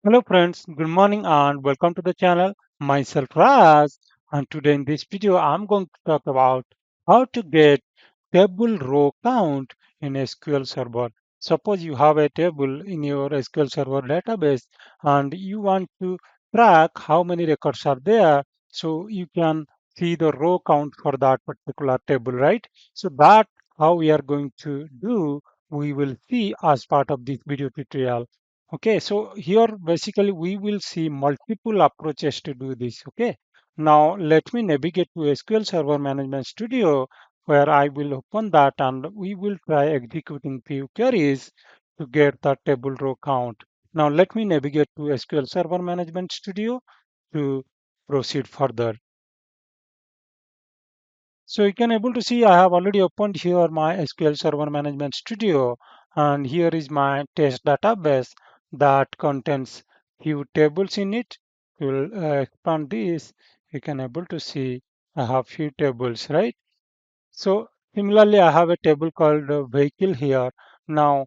Hello friends, good morning and welcome to the channel. Myself Raz, and today in this video I'm going to talk about how to get table row count in SQL Server. Suppose you have a table in your SQL Server database and you want to track how many records are there so you can see the row count for that particular table, right? So that how we are going to do, we will see as part of this video tutorial. Okay, so here basically we will see multiple approaches to do this. Okay, now let me navigate to SQL Server Management Studio where I will open that and we will try executing few queries to get the table row count. Now let me navigate to SQL Server Management Studio to proceed further. So you can able to see I have already opened here my SQL Server Management Studio and here is my test database that contains few tables in it. We will expand this. You can able to see I have few tables, right? So similarly, I have a table called vehicle here. Now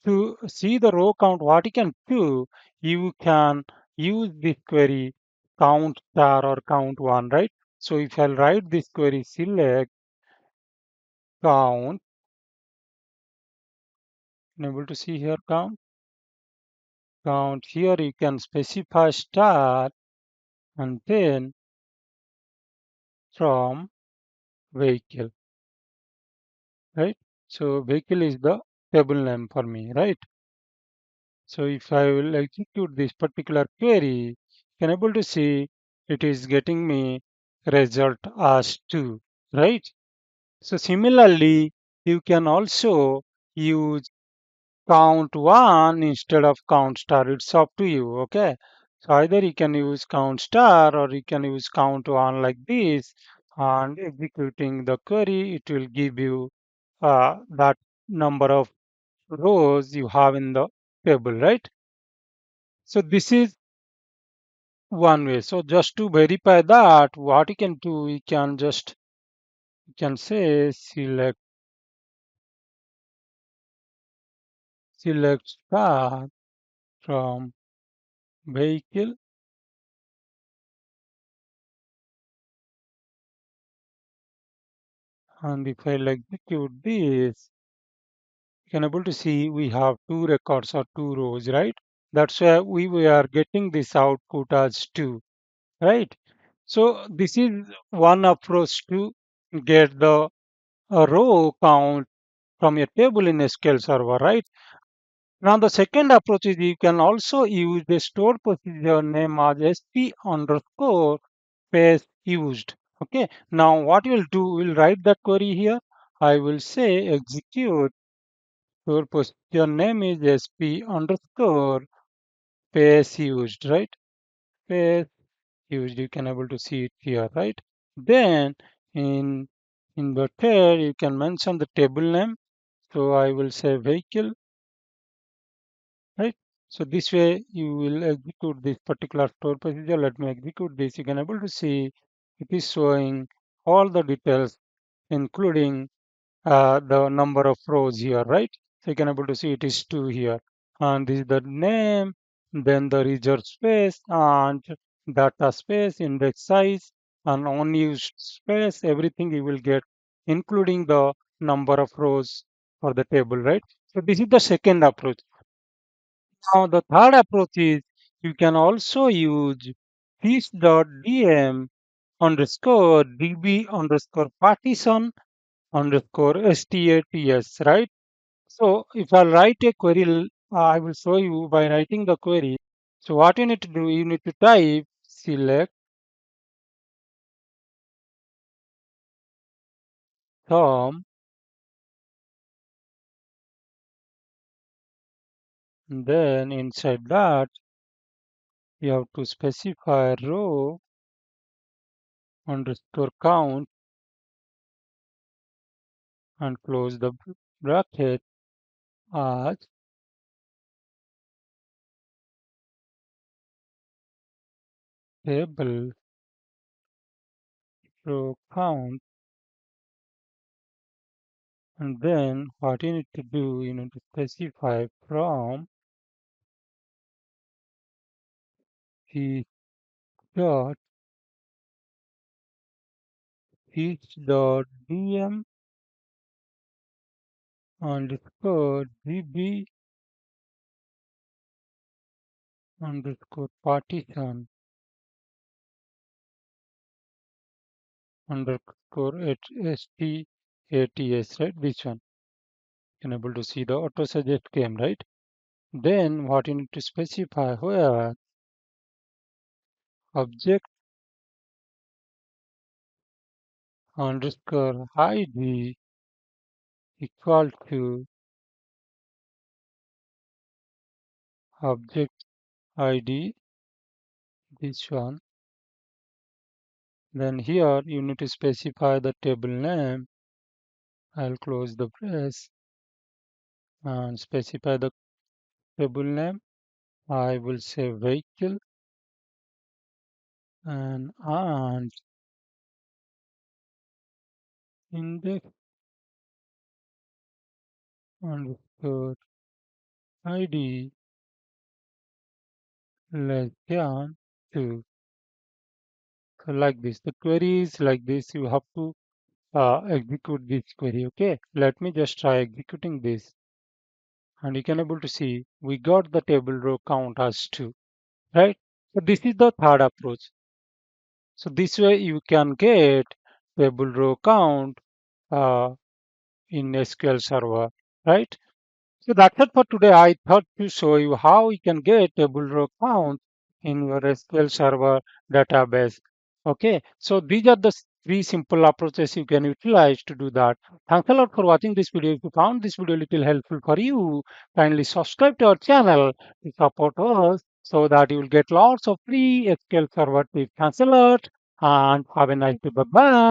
to see the row count, what you can do, you can use this query count star or count one, right? So if I'll write this query select count, able to see here count here you can specify start and then from vehicle, right? So vehicle is the table name for me, right? So if I will execute this particular query, you can able to see it is getting me result as 2, right? So similarly, you can also use count one instead of count star. It's up to you. Okay. So either you can use count star or you can use count one like this and executing the query, it will give you that number of rows you have in the table, right? So this is one way. So just to verify that, what you can do, you can say select star from vehicle, and if I'll execute this, you can able to see we have two records or two rows, right? That's why we are getting this output as two, right? So this is one approach to get the row count from a table in SQL Server, right? Now the second approach is you can also use the stored procedure name as sp underscore space used. Okay. Now what we'll do, we'll write that query here. I will say execute stored procedure name is sp underscore space used, right? Space used. You can able to see it here, right? Then in the tail you can mention the table name. So I will say vehicle, right? So this way you will execute this particular store procedure. Let me execute this. You can able to see it is showing all the details, including the number of rows here, right? So you can able to see it is 2 here. And this is the name, then the reserved space and data space, index size, and unused space, everything you will get, including the number of rows for the table, right? So this is the second approach. Now, the third approach is you can also use this.dm underscore db underscore partition underscore stats, right? So if I write a query, I will show you by writing the query. So what you need to do, you need to type select from, then inside that you have to specify row underscore count and close the bracket as table row count. And then what you need to do, you need to specify from the dot dot dm underscore db underscore partition underscore sts, right? This one. You can able to see the auto suggest came, right? Then what you need to specify where object underscore id equal to object id, this one. Then here you need to specify the table name. I'll close the brace and specify the table name. I will say vehicle and index underscore id less than 2. So like this, the query is like this. You have to execute this query. Okay, let me just try executing this, and you can able to see we got the table row count as 2, right? So this is the third approach. So this way you can get table row count uh, in SQL Server, right? So that's it for today. I thought to show you how you can get table row count in your SQL Server database. Okay, so these are the three simple approaches you can utilize to do that. Thanks a lot for watching this video. If you found this video little helpful for you, kindly subscribe to our channel to support us so that you will get lots of free SQL Server tips. Thanks a lot and have a nice day. Bye bye.